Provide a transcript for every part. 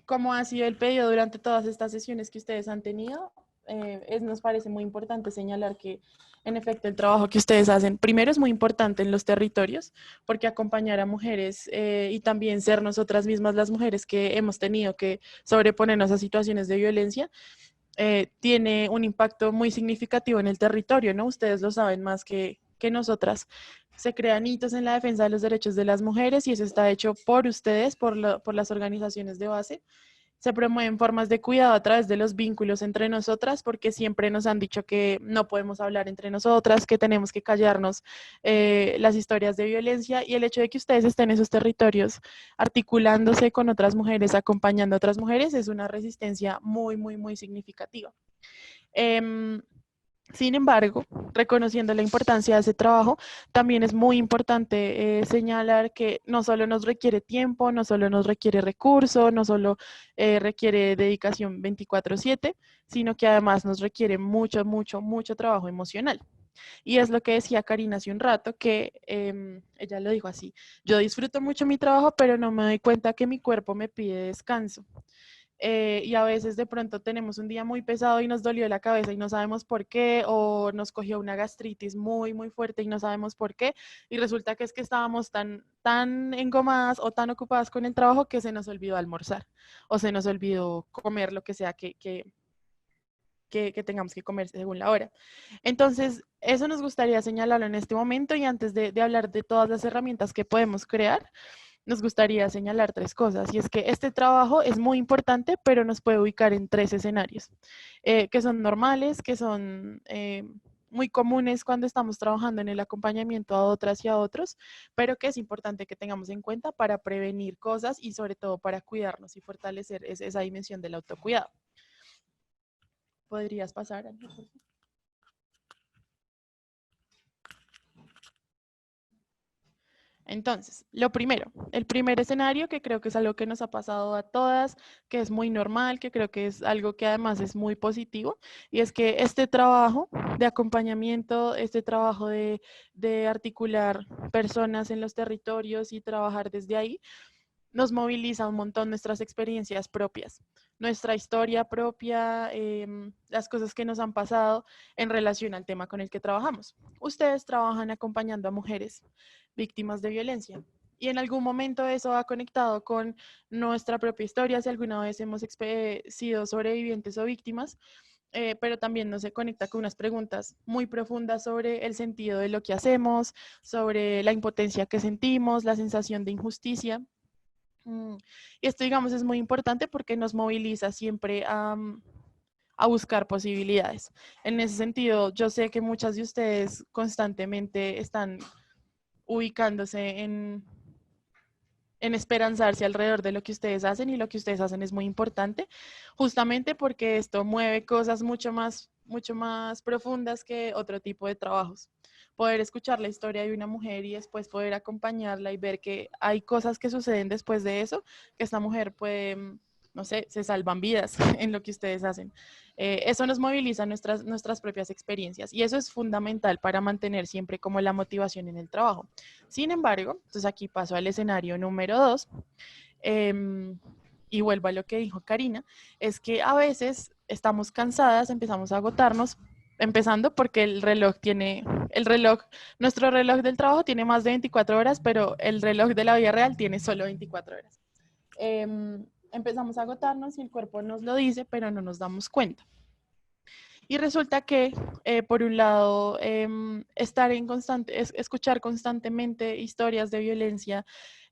¿Cómo ha sido el pedido durante todas estas sesiones que ustedes han tenido? Nos parece muy importante señalar que, en efecto, el trabajo que ustedes hacen, primero es muy importante en los territorios, porque acompañar a mujeres y también ser nosotras mismas las mujeres que hemos tenido que sobreponernos a situaciones de violencia, tiene un impacto muy significativo en el territorio, ¿no? Ustedes lo saben más que nosotras. Se crean hitos en la defensa de los derechos de las mujeres y eso está hecho por ustedes, por las organizaciones de base. Se promueven formas de cuidado a través de los vínculos entre nosotras, porque siempre nos han dicho que no podemos hablar entre nosotras, que tenemos que callarnos las historias de violencia, y el hecho de que ustedes estén en esos territorios articulándose con otras mujeres, acompañando a otras mujeres, es una resistencia muy, muy, muy significativa. Eh, Sin embargo, reconociendo la importancia de ese trabajo, también es muy importante señalar que no solo nos requiere tiempo, no solo nos requiere recursos, no solo requiere dedicación 24/7, sino que además nos requiere mucho, mucho, mucho trabajo emocional. Y es lo que decía Karina hace un rato, que ella lo dijo así: yo disfruto mucho mi trabajo, pero no me doy cuenta que mi cuerpo me pide descanso. Y a veces de pronto tenemos un día muy pesado y nos dolió la cabeza y no sabemos por qué, o nos cogió una gastritis muy, muy fuerte y no sabemos por qué, y resulta que es que estábamos tan engomadas o tan ocupadas con el trabajo que se nos olvidó almorzar o se nos olvidó comer lo que sea que tengamos que comer según la hora. Entonces, eso nos gustaría señalarlo en este momento, y antes de hablar de todas las herramientas que podemos crear, nos gustaría señalar tres cosas, y es que este trabajo es muy importante, pero nos puede ubicar en tres escenarios, que son normales, que son muy comunes cuando estamos trabajando en el acompañamiento a otras y a otros, pero que es importante que tengamos en cuenta para prevenir cosas y sobre todo para cuidarnos y fortalecer esa dimensión del autocuidado. ¿Podrías pasar, Ángel? Entonces, lo primero, el primer escenario, que creo que es algo que nos ha pasado a todas, que es muy normal, que creo que es algo que además es muy positivo, y es que este trabajo de acompañamiento, este trabajo de articular personas en los territorios y trabajar desde ahí, nos moviliza un montón nuestras experiencias propias, nuestra historia propia, las cosas que nos han pasado en relación al tema con el que trabajamos. Ustedes trabajan acompañando a mujeres víctimas de violencia, y en algún momento eso ha conectado con nuestra propia historia, si alguna vez hemos sido sobrevivientes o víctimas, pero también nos se conecta con unas preguntas muy profundas sobre el sentido de lo que hacemos, sobre la impotencia que sentimos, la sensación de injusticia. Y esto, digamos, es muy importante porque nos moviliza siempre a buscar posibilidades. En ese sentido, yo sé que muchas de ustedes constantemente están ubicándose en esperanzarse alrededor de lo que ustedes hacen, y lo que ustedes hacen es muy importante, justamente porque esto mueve cosas mucho más profundas que otro tipo de trabajos. Poder escuchar la historia de una mujer y después poder acompañarla y ver que hay cosas que suceden después de eso, que esta mujer puede, no sé, se salvan vidas en lo que ustedes hacen. Eso nos moviliza nuestras propias experiencias, y eso es fundamental para mantener siempre como la motivación en el trabajo. Sin embargo, entonces aquí paso al escenario número 2, y vuelvo a lo que dijo Karina, es que a veces estamos cansadas, empezamos a agotarnos, empezando porque nuestro reloj del trabajo tiene más de 24 horas, pero el reloj de la vida real tiene solo 24 horas. Empezamos a agotarnos y el cuerpo nos lo dice, pero no nos damos cuenta. Y resulta que, por un lado, escuchar constantemente historias de violencia,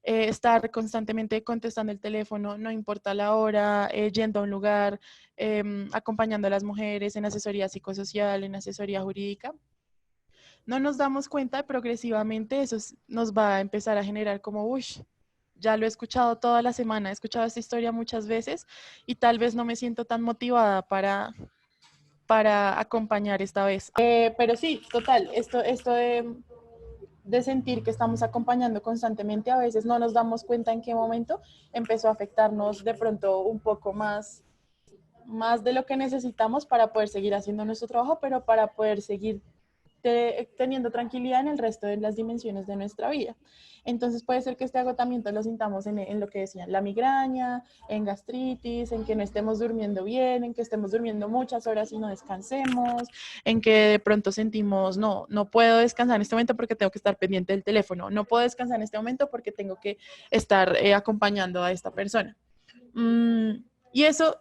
estar constantemente contestando el teléfono, no importa la hora, yendo a un lugar, acompañando a las mujeres en asesoría psicosocial, en asesoría jurídica, no nos damos cuenta, progresivamente eso nos va a empezar a generar como, uy, ya lo he escuchado toda la semana, he escuchado esta historia muchas veces y tal vez no me siento tan motivada para acompañar esta vez. Pero sí, total, esto de sentir que estamos acompañando constantemente, a veces no nos damos cuenta en qué momento empezó a afectarnos de pronto un poco más de lo que necesitamos para poder seguir haciendo nuestro trabajo, pero para poder seguir teniendo tranquilidad en el resto de las dimensiones de nuestra vida. Entonces puede ser que este agotamiento lo sintamos en lo que decían, la migraña, en gastritis, en que no estemos durmiendo bien, en que estemos durmiendo muchas horas y no descansemos, en que de pronto sentimos, no puedo descansar en este momento porque tengo que estar pendiente del teléfono, no puedo descansar en este momento porque tengo que estar acompañando a esta persona. Y eso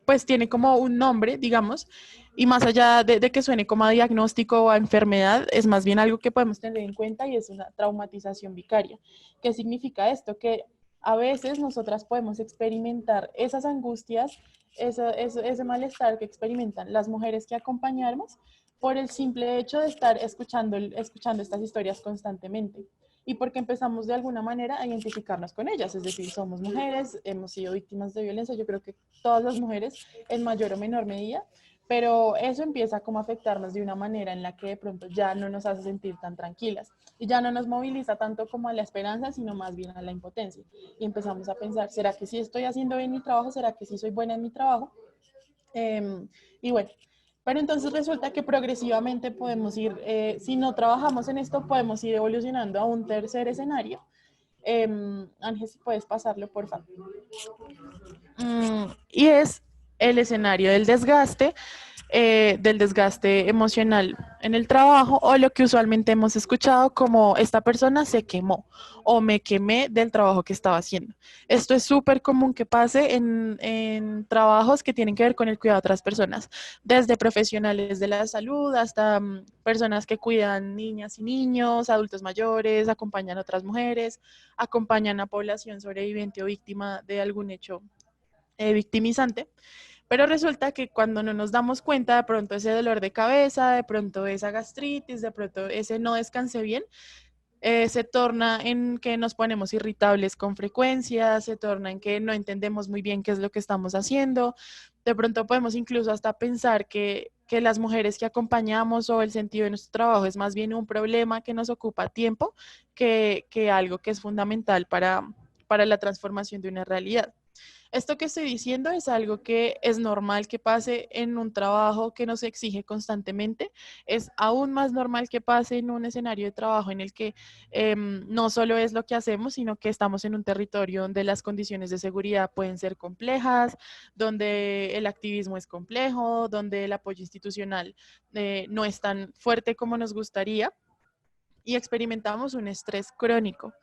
pues tiene como un nombre, digamos, y más allá de que suene como a diagnóstico o a enfermedad, es más bien algo que podemos tener en cuenta y es una traumatización vicaria. ¿Qué significa esto? Que a veces nosotras podemos experimentar esas angustias, ese malestar que experimentan las mujeres que acompañamos por el simple hecho de estar escuchando estas historias constantemente y porque empezamos de alguna manera a identificarnos con ellas, es decir, somos mujeres, hemos sido víctimas de violencia, yo creo que todas las mujeres en mayor o menor medida, pero eso empieza como a afectarnos de una manera en la que de pronto ya no nos hace sentir tan tranquilas y ya no nos moviliza tanto como a la esperanza, sino más bien a la impotencia. Y empezamos a pensar, ¿será que sí estoy haciendo bien mi trabajo? ¿Será que sí soy buena en mi trabajo? Y bueno, pero entonces resulta que progresivamente podemos ir, si no trabajamos en esto, podemos ir evolucionando a un tercer escenario. Ángel, si puedes pasarlo, por favor. Y es el escenario del desgaste emocional en el trabajo o lo que usualmente hemos escuchado como esta persona se quemó o me quemé del trabajo que estaba haciendo. Esto es súper común que pase en trabajos que tienen que ver con el cuidado de otras personas, desde profesionales de la salud hasta personas que cuidan niñas y niños, adultos mayores, acompañan a otras mujeres, acompañan a población sobreviviente o víctima de algún hecho victimizante. Pero resulta que cuando no nos damos cuenta, de pronto ese dolor de cabeza, de pronto esa gastritis, de pronto ese no descanse bien, se torna en que nos ponemos irritables con frecuencia, se torna en que no entendemos muy bien qué es lo que estamos haciendo. De pronto podemos incluso hasta pensar que las mujeres que acompañamos o el sentido de nuestro trabajo es más bien un problema que nos ocupa tiempo que algo que es fundamental para la transformación de una realidad. Esto que estoy diciendo es algo que es normal que pase en un trabajo que nos exige constantemente. Es aún más normal que pase en un escenario de trabajo en el que no solo es lo que hacemos, sino que estamos en un territorio donde las condiciones de seguridad pueden ser complejas, donde el activismo es complejo, donde el apoyo institucional no es tan fuerte como nos gustaría y experimentamos un estrés crónico.